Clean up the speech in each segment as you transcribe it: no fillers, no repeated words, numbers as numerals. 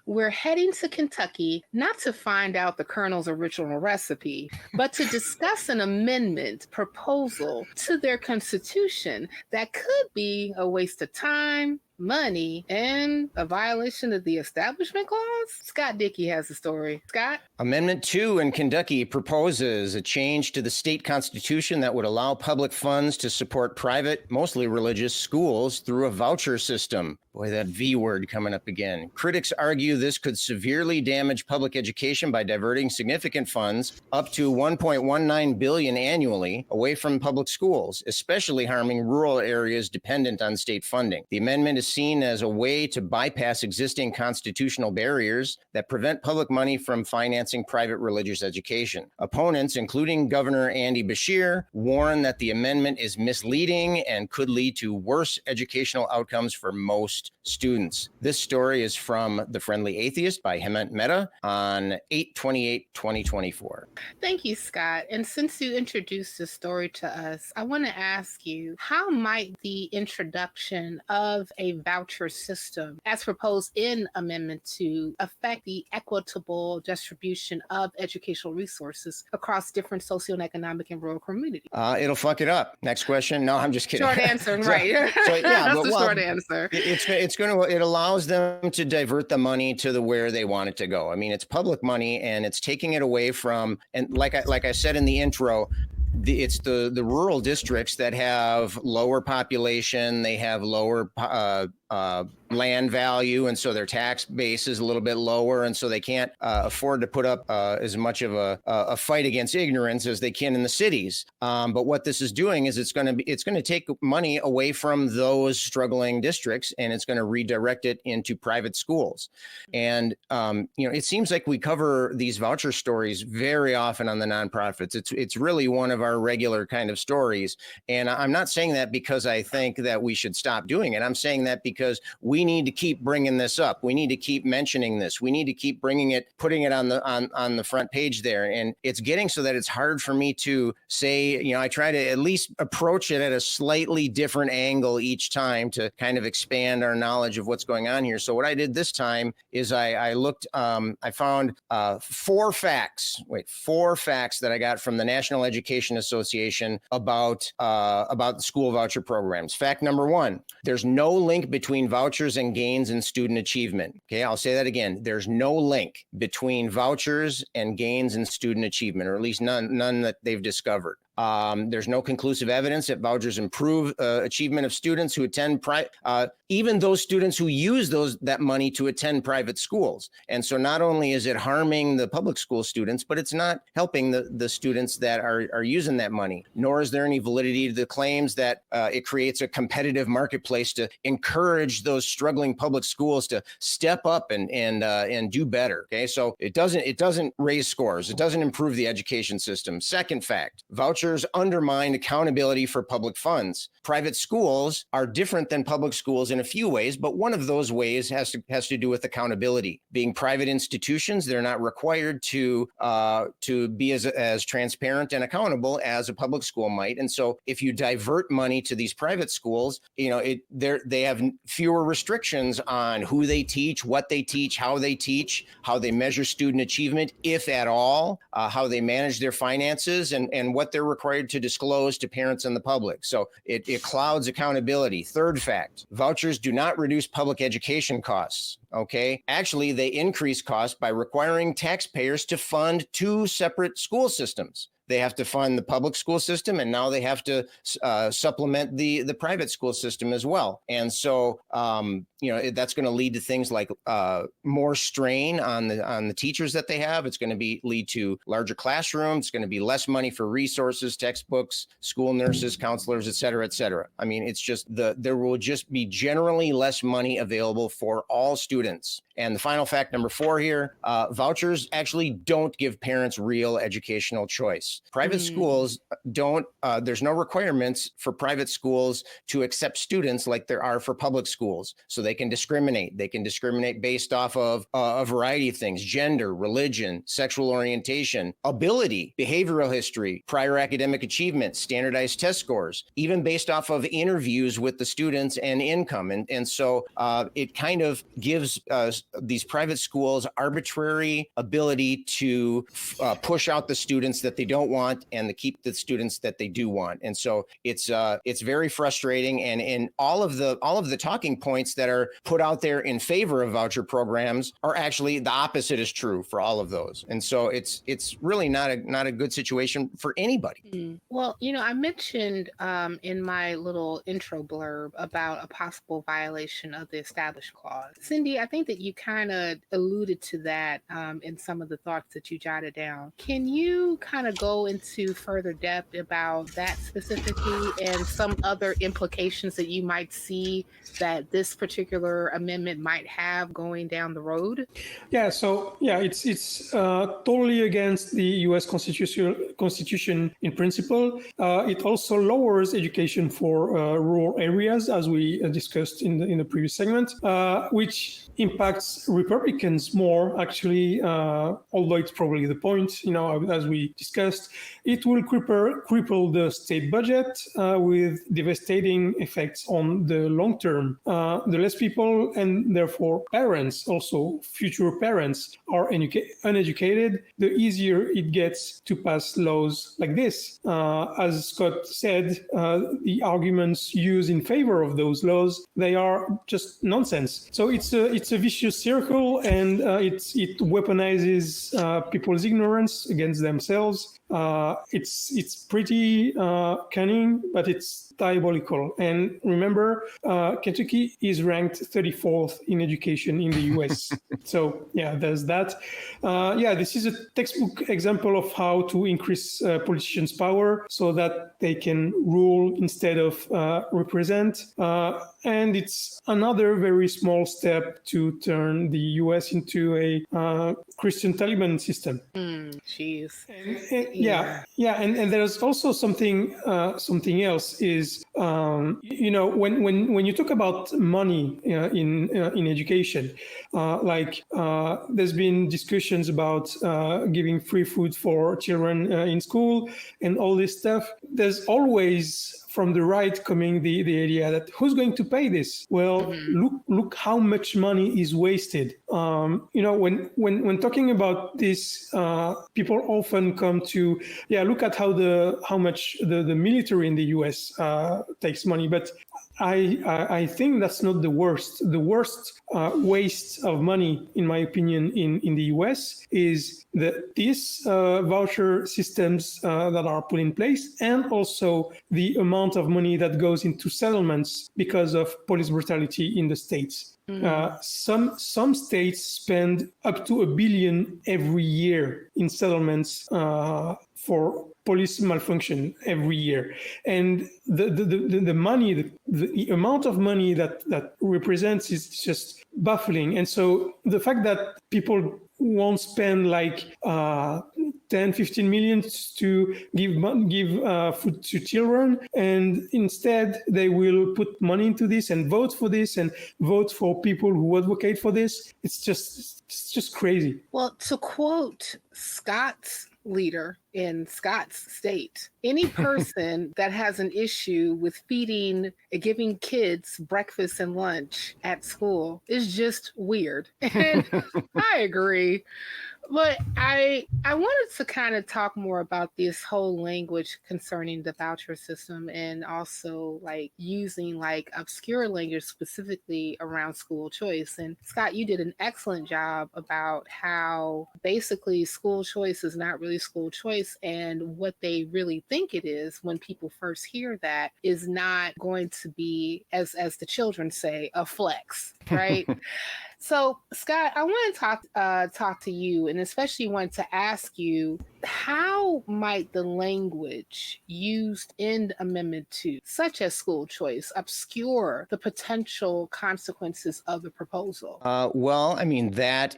We're heading to Kentucky not to find out the Colonel's original recipe, but to discuss an amendment proposal to their constitution that could be a waste of time, money, and a violation of the Establishment Clause? Scott Dickey has the story. Scott? Amendment 2 in Kentucky proposes a change to the state constitution that would allow public funds to support private, mostly religious schools through a voucher system. Boy, that V word coming up again. Critics argue this could severely damage public education by diverting significant funds, up to $1.19 billion annually, away from public schools, especially harming rural areas dependent on state funding. The amendment is seen as a way to bypass existing constitutional barriers that prevent public money from financing private religious education. Opponents, including Governor Andy Beshear, warn that the amendment is misleading and could lead to worse educational outcomes for most students. This story is from The Friendly Atheist by Hemant Mehta on 8/28/2024. Thank you, Scott. And since you introduced the story to us, I want to ask you, how might the introduction of a voucher system, as proposed in Amendment 2, affect the equitable distribution of educational resources across different socioeconomic and rural communities? It'll fuck it up. Next question. No, I'm just kidding. Short answer, right. So, yeah, That's the short answer. It allows them to divert the money to where they want it to go. I mean, it's public money and it's taking it away from, and like I said in the intro, it's the rural districts that have lower population, they have lower land value, and so their tax base is a little bit lower, and so they can't afford to put up as much of a fight against ignorance as they can in the cities. But what this is doing is it's going to take money away from those struggling districts, and it's going to redirect it into private schools. And it seems like we cover these voucher stories very often on the nonprofits. It's really one of our regular kind of stories, and I'm not saying that because I think that we should stop doing it. I'm saying that because we need to keep bringing this up. We need to keep mentioning this. We need to keep putting it on the front page there. And it's getting so that it's hard for me to say, I try to at least approach it at a slightly different angle each time to kind of expand our knowledge of what's going on here. So what I did this time is I looked, I found four facts that I got from the National Education Association about the school voucher programs. Fact number 1, there's no link between vouchers and gains in student achievement. Okay, I'll say that again. There's no link between vouchers and gains in student achievement, or at least none that they've discovered. There's no conclusive evidence that vouchers improve achievement of students who attend even those students who use that money to attend private schools. And so not only is it harming the public school students, but it's not helping the students that are using that money, nor is there any validity to the claims that it creates a competitive marketplace to encourage those struggling public schools to step up and do better. Okay, so it doesn't raise scores. It doesn't improve the education system. Second fact, vouchers undermine accountability for public funds. Private schools are different than public schools in a few ways, but one of those ways has to do with accountability. Being private institutions, they're not required to be as transparent and accountable as a public school might. And so if you divert money to these private schools, they have fewer restrictions on who they teach, what they teach, how they measure student achievement, if at all, how they manage their finances, and what they're required to disclose to parents and the public. So it clouds accountability. Third fact, vouchers do not reduce public education costs. Okay. Actually, they increase costs by requiring taxpayers to fund two separate school systems. They have to fund the public school system, and now they have to supplement the private school system as well. And so, that's going to lead to things like more strain on the teachers that they have. It's going to lead to larger classrooms. It's going to be less money for resources, textbooks, school nurses, counselors, et cetera, et cetera. I mean, it's just there will just be generally less money available for all students. And the final fact, number 4 here, vouchers actually don't give parents real educational choice. schools. Private schools don't, there's no requirements for private schools to accept students like there are for public schools. So they can discriminate. They can discriminate based off of a variety of things: gender, religion, sexual orientation, ability, behavioral history, prior academic achievement, standardized test scores, even based off of interviews with the students and income. And so it kind of gives these private schools arbitrary ability to push out the students that they don't want and to keep the students that they do want. And so it's very frustrating. And all of the talking points that are put out there in favor of voucher programs are actually the opposite is true for all of those. And so it's really not a good situation for anybody. Well, I mentioned in my little intro blurb about a possible violation of the Established Clause. Cindy, I think that you kind of alluded to that in some of the thoughts that you jotted down. Can you kind of go into further depth about that specifically and some other implications that you might see that this particular amendment might have going down the road? Yeah, so it's totally against the U.S. Constitution in principle. It also lowers education for rural areas, as we discussed in the previous segment, which impacts Republicans more, actually, although it's probably the point, as we discussed. It will cripple the state budget with devastating effects on the long term. The less people, and therefore parents, also future parents, are uneducated, the easier it gets to pass laws like this. As Scott said, the arguments used in favor of those laws, they are just nonsense. So it's a vicious circle, and it weaponizes people's ignorance against themselves. It's pretty cunning, but it's diabolical. And remember, Kentucky is ranked 34th in education in the US. So there's that. This is a textbook example of how to increase politicians' power so that they can rule instead of represent. And it's another very small step to turn the US into a Christian Taliban system. Jeez. And there's also something else is when you talk about money in education, there's been discussions about giving free food for children in school and all this stuff. There's always from the right coming the idea that who's going to pay this? Well, look how much money is wasted. When talking about this, people often come to look at how much the military in the U.S. takes money, but I think that's not the worst. The worst waste of money, in my opinion, in the US is that these voucher systems that are put in place, and also the amount of money that goes into settlements because of police brutality in the states. Some states spend up to $1 billion every year in settlements for police malfunction every year, and the money, the amount of money that represents is just baffling. And so the fact that people won't spend 10-15 million to give food to children, and instead they will put money into this and vote for this and vote for people who advocate for this. It's just crazy. Well, to quote Scott's leader in Scott's state, any person that has an issue with giving kids breakfast and lunch at school is just weird. And I agree. But I wanted to kind of talk more about this whole language concerning the voucher system, and also using obscure language specifically around school choice. And Scott, you did an excellent job about how basically school choice is not really school choice, and what they really think it is when people first hear that is not going to be, as the children say, a flex, right? So, Scott, I want to talk to you, and especially want to ask you, how might the language used in Amendment 2, such as school choice, obscure the potential consequences of the proposal? Well, I mean, that's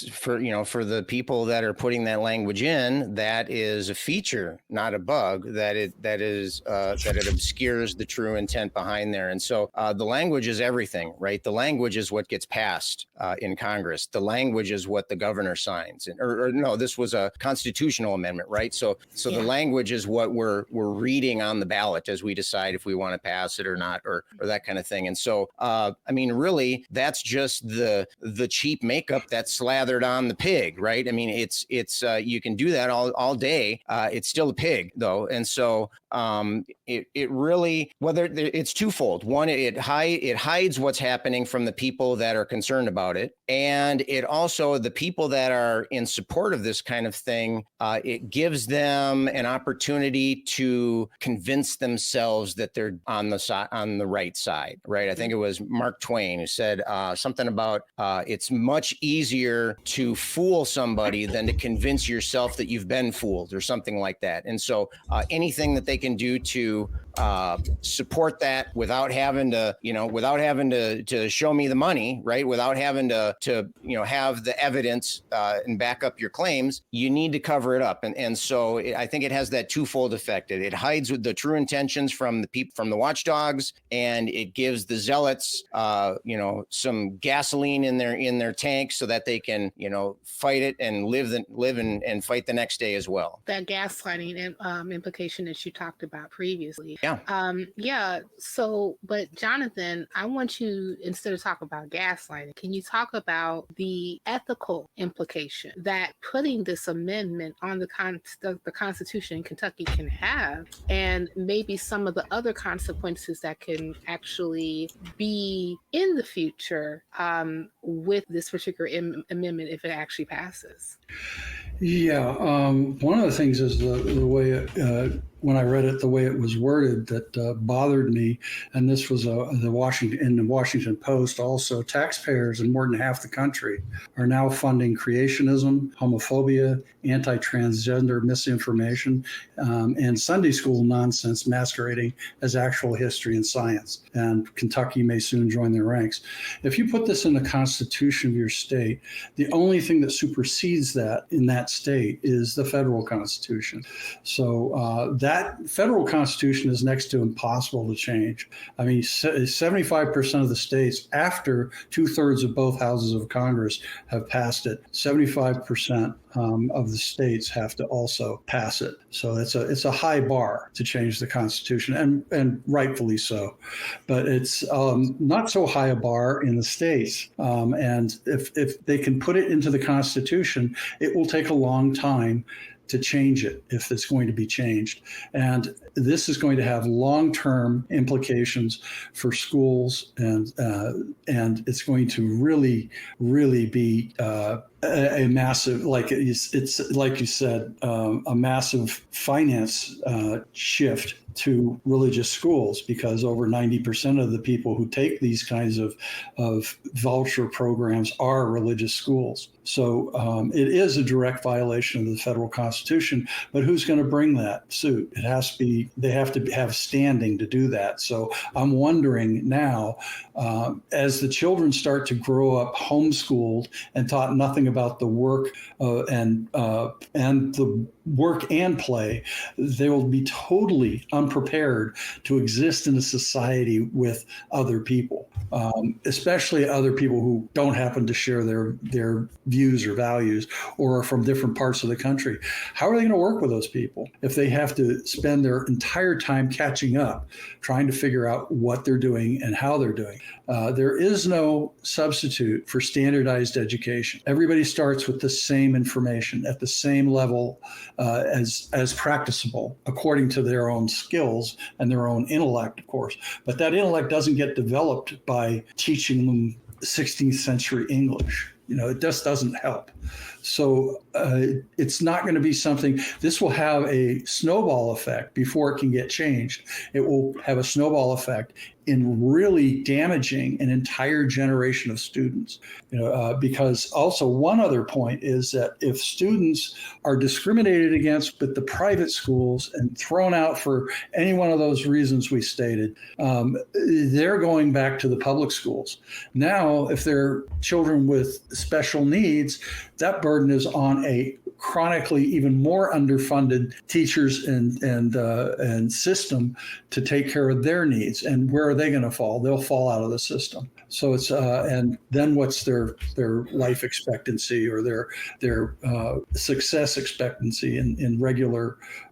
for the people that are putting that language in, that is a feature, not a bug, that it obscures the true intent behind there. And so the language is everything, right? The language is what gets passed in Congress. The language is what the governor signs. Or no, this was a constitutional amendment, right? So the language is what we're reading on the ballot as we decide if we want to pass it or not, or that kind of thing. And so, I mean, really, that's just the cheap makeup that's slathered on the pig, right? I mean, it's you can do that all day. It's still a pig, though, and so it really, whether it's twofold. One, it hides what's happening from the people that are concerned about it, and it also, the people that are in support of this kind of thing, it gives them an opportunity to convince themselves that they're on the right side, right? I think it was Mark Twain who said something about it's much easier to fool somebody than to convince yourself that you've been fooled, or something like that. And so anything that they can do to support that without having to show me the money, right? Without having to have the evidence and back up your claims, you need to cover it up. And so I think it has that twofold effect. It hides with the true intentions from the people, from the watchdogs, and it gives the zealots some gasoline in their tank so that they can fight it and live and fight the next day as well. That gaslighting implication that you talked about previously. Yeah. So, but Jonathan, I want you, instead of talking about gaslighting, can you talk about the ethical implication that putting this amendment on the Constitution in Kentucky can have, and maybe some of the other consequences that can actually be in the future with this particular amendment if it actually passes? Yeah, one of the things is the way when I read it, the way it was worded that bothered me, and this was in the Washington Post also. Taxpayers in more than half the country are now funding creationism, homophobia, anti-transgender misinformation, and Sunday school nonsense masquerading as actual history and science. And Kentucky may soon join their ranks. If you put this in the Constitution of your state, the only thing that supersedes that in that state is the federal Constitution. So that federal Constitution is next to impossible to change. I mean, 75% of the states, after 2/3 of both houses of Congress have passed it, 75% of the states have to also pass it. So it's a high bar to change the Constitution, and rightfully so. But it's not so high a bar in the states. And if they can put it into the Constitution, it will take a long time to change it if it's going to be changed. And this is going to have long-term implications for schools, and it's going to really, really be a massive, it's like you said, a massive finance shift to religious schools, because over 90% of the people who take these kinds of voucher programs are religious schools. So it is a direct violation of the federal Constitution, but who's going to bring that suit? It has to be, they have to have standing to do that. So I'm wondering now, as the children start to grow up homeschooled and taught nothing about the work and the work and play, they will be totally unprepared to exist in a society with other people, especially other people who don't happen to share their views or values or are from different parts of the country. How are they going to work with those people if they have to spend their entire time catching up, trying to figure out what they're doing and how they're doing? There is no substitute for standardized education. Everybody starts with the same information at the same level as practicable according to their own skills and their own intellect, of course. But that intellect doesn't get developed by teaching them 16th century English. It just doesn't help. So it's not going to be something, this will have a snowball effect before it can get changed. It will have a snowball effect in really damaging an entire generation of students. Because also one other point is that if students are discriminated against with the private schools and thrown out for any one of those reasons we stated, they're going back to the public schools. Now, if they're children with special needs, that burden is on a chronically even more underfunded teachers and system to take care of their needs. And where are they going to fall? They'll fall out of the system. So it's and then what's their life expectancy or their success expectancy in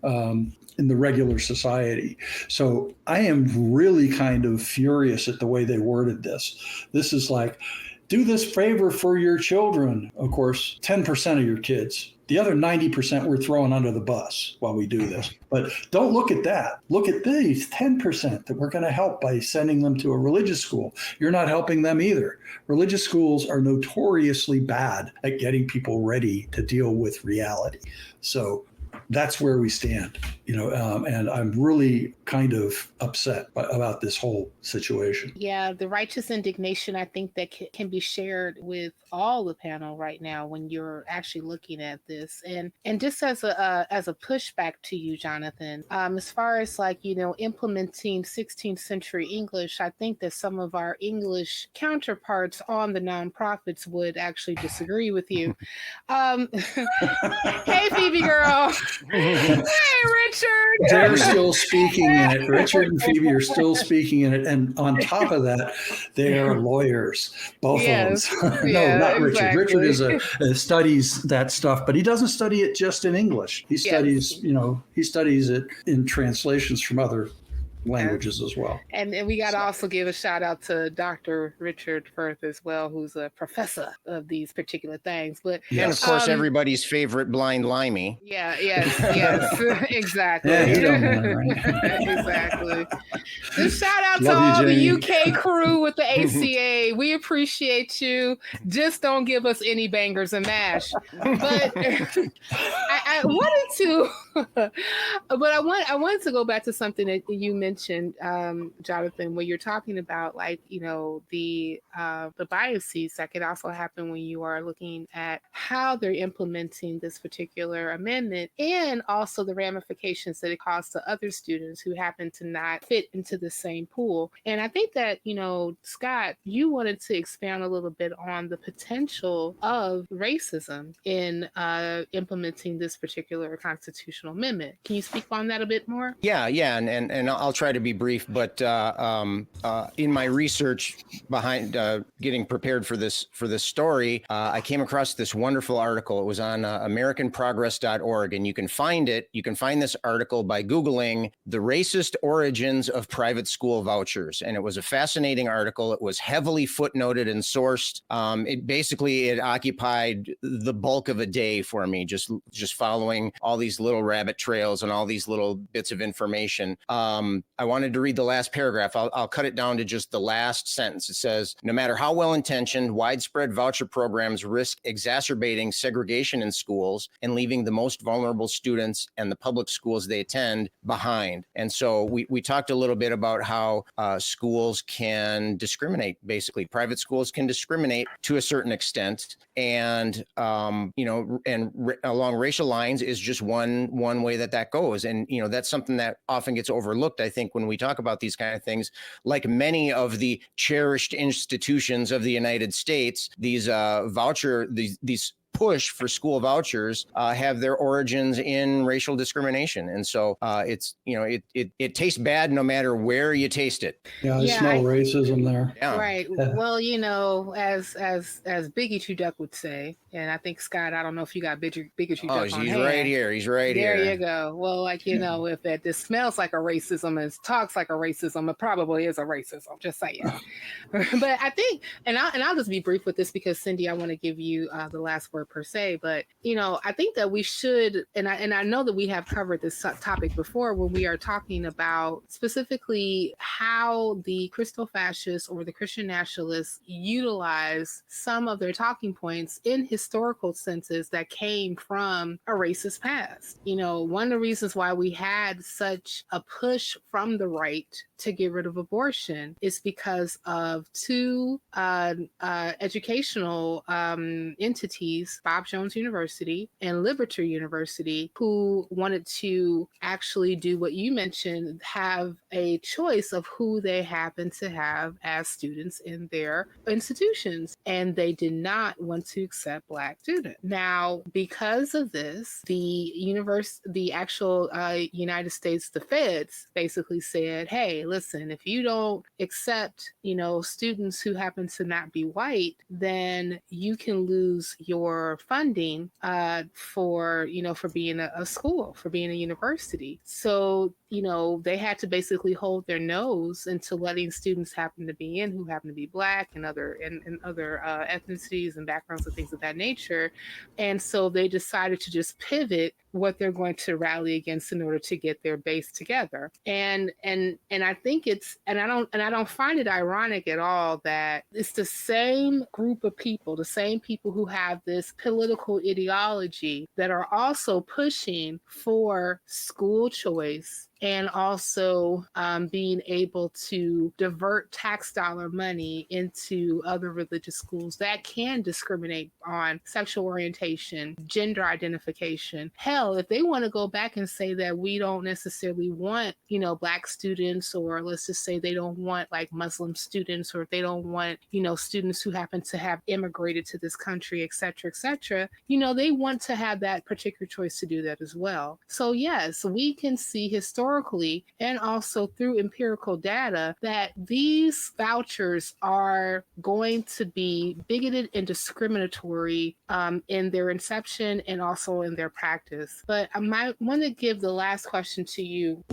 the regular society. So I am really kind of furious at the way they worded this. This is like, do this favor for your children. Of course, 10% of your kids. The other 90% we're throwing under the bus while we do this. But don't look at that. Look at these 10% that we're going to help by sending them to a religious school. You're not helping them either. Religious schools are notoriously bad at getting people ready to deal with reality. So that's where we stand, and I'm really kind of upset about this whole situation. Yeah, the righteous indignation, I think that can be shared with all the panel right now when you're actually looking at this. And just as a pushback to you, Jonathan, as far as implementing 16th century English, I think that some of our English counterparts on the nonprofits would actually disagree with you. Hey, Phoebe girl. Hey, Richard. They're still speaking in it. Richard and Phoebe are still speaking in it. And on top of that, they are lawyers, both of them. No, not Richard. Exactly. Richard studies that stuff, but he doesn't study it just in English. He studies, he studies it in translations from other languages as well. And we got to also give a shout out to Dr. Richard Firth as well, who's a professor of these particular things. But and of course, everybody's favorite blind limey. Yes, exactly. Yeah, you don't know, right? Exactly. Just shout out to Love all you, the UK crew with the ACA. We appreciate you. Just don't give us any bangers and mash. But I wanted to, but I wanted to go back to something that you mentioned, Jonathan, where you're talking about the biases that could also happen when you are looking at how they're implementing this particular amendment, and also the ramifications that it causes to other students who happen to not fit into the same pool. And I think that, Scott, you wanted to expand a little bit on the potential of racism in implementing this particular constitutional amendment. Can you speak on that a bit more? Yeah, and I'll try to be brief, but in my research behind getting prepared for this story, I came across this wonderful article. It was on AmericanProgress.org, and you can find it. You can find this article by Googling the racist origins of private school vouchers, and it was a fascinating article. It was heavily footnoted and sourced. It occupied the bulk of a day for me, just following all these little rabbit trails and all these little bits of information. I wanted to read the last paragraph. I'll cut it down to just the last sentence. It says, no matter how well-intentioned, widespread voucher programs risk exacerbating segregation in schools and leaving the most vulnerable students and the public schools they attend behind. And so we talked a little bit about how schools can discriminate. Basically, private schools can discriminate to a certain extent. And, along racial lines is just one way that goes. And, that's something that often gets overlooked, I think, when we talk about these kind of things. Like many of the cherished institutions of the United States, these these push for school vouchers have their origins in racial discrimination. And so it tastes bad no matter where you taste it. Yeah, I smell racism there. Yeah. Right. Well, as Biggie Two Duck would say, and I think, Scott, I don't know if you got Biggie Two Duck on he's hand. right here. He's right there here. There you go. Well, if this smells like a racism and talks like a racism, it probably is a racism. Just saying. But I think, and I'll just be brief with this because, Cindy, I want to give you the last word per se, but I think that we should, and I know that we have covered this topic before when we are talking about specifically how the Christo-fascists or the Christian nationalists utilize some of their talking points in historical senses that came from a racist past. One of the reasons why we had such a push from the right to get rid of abortion is because of two educational entities, Bob Jones University and Liberty University, who wanted to actually do what you mentioned, have a choice of who they happen to have as students in their institutions. And they did not want to accept Black students. Now, because of this, the actual United States, the feds basically said, hey, listen, if you don't accept, students who happen to not be white, then you can lose your funding for being a school, for being a university. So, they had to basically hold their nose into letting students happen to be in who happen to be Black and other ethnicities and backgrounds and things of that nature. And so they decided to just pivot what they're going to rally against in order to get their base together. And I think I don't find it ironic at all that it's the same group of people, the same people who have this political ideology that are also pushing for school choice and also being able to divert tax dollar money into other religious schools that can discriminate on sexual orientation, gender identification. Hell, if they want to go back and say that we don't necessarily want, Black students, or let's just say they don't want like Muslim students, or if they don't want, students who happen to have immigrated to this country, et cetera, they want to have that particular choice to do that as well. So yes, we can see historically and also through empirical data that these vouchers are going to be bigoted and discriminatory in their inception and also in their practice. But I might want to give the last question to you.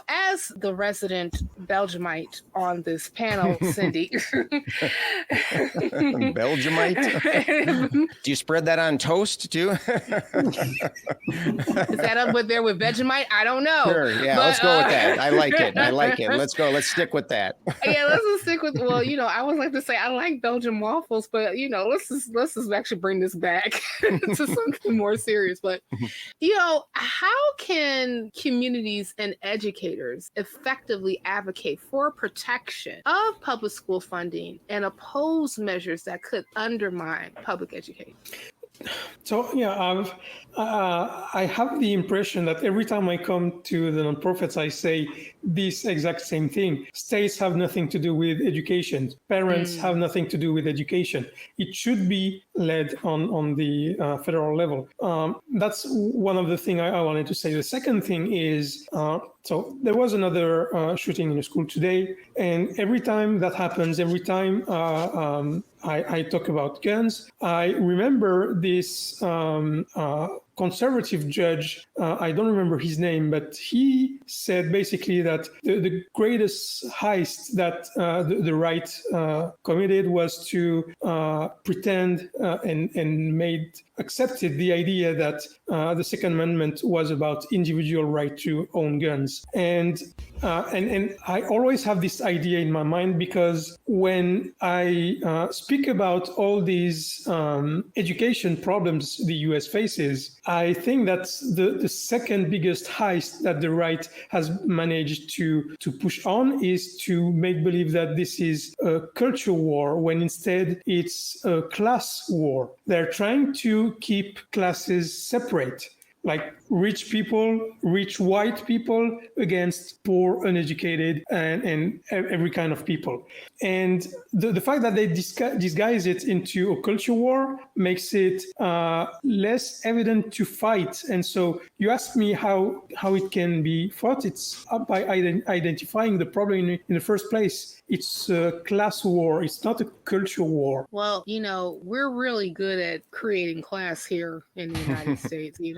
As the resident Belgiumite on this panel, Cindy. Belgiumite? Do you spread that on toast too? Is that up with there with Vegemite? I don't know. Sure, yeah, let's go with that. I like it. Let's go. Let's stick with that. Yeah, let's just stick with. Well, I would like to say I like Belgian waffles, but let's just actually bring this back to something more serious. But how can communities and educators effectively advocate for protection of public school funding and oppose measures that could undermine public education? So I have the impression that every time I come to the nonprofits, I say this exact same thing. States have nothing to do with education. Parents have nothing to do with education. It should be led on the federal level. That's one of the things I wanted to say. The second thing is, so there was another shooting in a school today, and every time that happens, every time I talk about guns, I remember this conservative judge, I don't remember his name, but he said basically that the greatest heist that the right committed was to pretend and accepted the idea that the Second Amendment was about individual right to own guns. And I always have this idea in my mind because when I speak about all these education problems the US faces, I think that's the second biggest heist that the right has managed to push on is to make believe that this is a culture war when instead it's a class war. They're trying to keep classes separate, like rich people, rich white people against poor, uneducated, and every kind of people. And the fact that they disguise it into a culture war makes it less evident to fight. And so you ask me how it can be fought. It's by identifying the problem in the first place. It's a class war. It's not a culture war. Well, we're really good at creating class here in the United States. We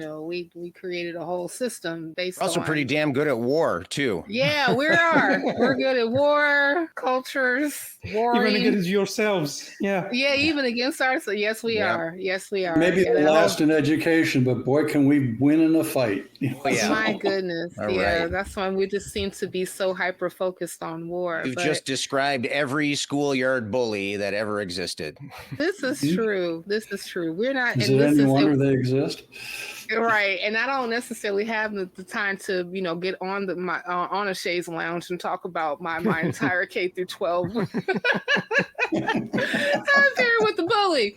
created a whole system based Also on. pretty damn good at war too. Yeah, we are. We're good at war, cultures, warring. Even against yourselves. Yeah. Yeah, even against ourselves. Yes, we Yep. are. Yes, we are. Maybe Yeah, the that last whole- in education, but boy, can we win in a fight. Oh, yeah. My goodness. All Yeah, right. that's why we just seem to be so hyper focused on war. You've But just described every schoolyard bully that ever existed. this is true. This is true. We're not. Is and it this any is wonder they exist? right. And I don't necessarily have the time to, get on on a chaise lounge and talk about my entire K through 12 time period with the bully.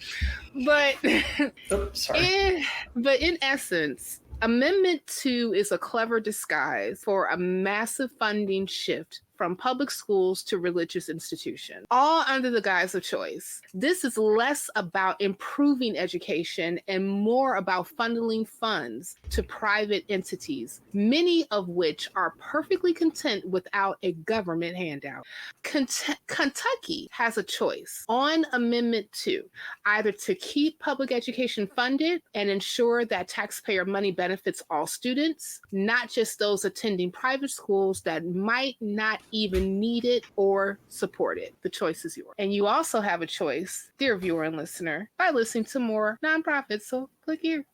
But Sorry. in essence, Amendment 2 is a clever disguise for a massive funding shift from public schools to religious institutions, all under the guise of choice. This is less about improving education and more about funneling funds to private entities, many of which are perfectly content without a government handout. Kentucky has a choice on Amendment 2, either to keep public education funded and ensure that taxpayer money benefits all students, not just those attending private schools that might not even need it or support it. The choice is yours. And you also have a choice, dear viewer and listener, by listening to more nonprofits. So click here.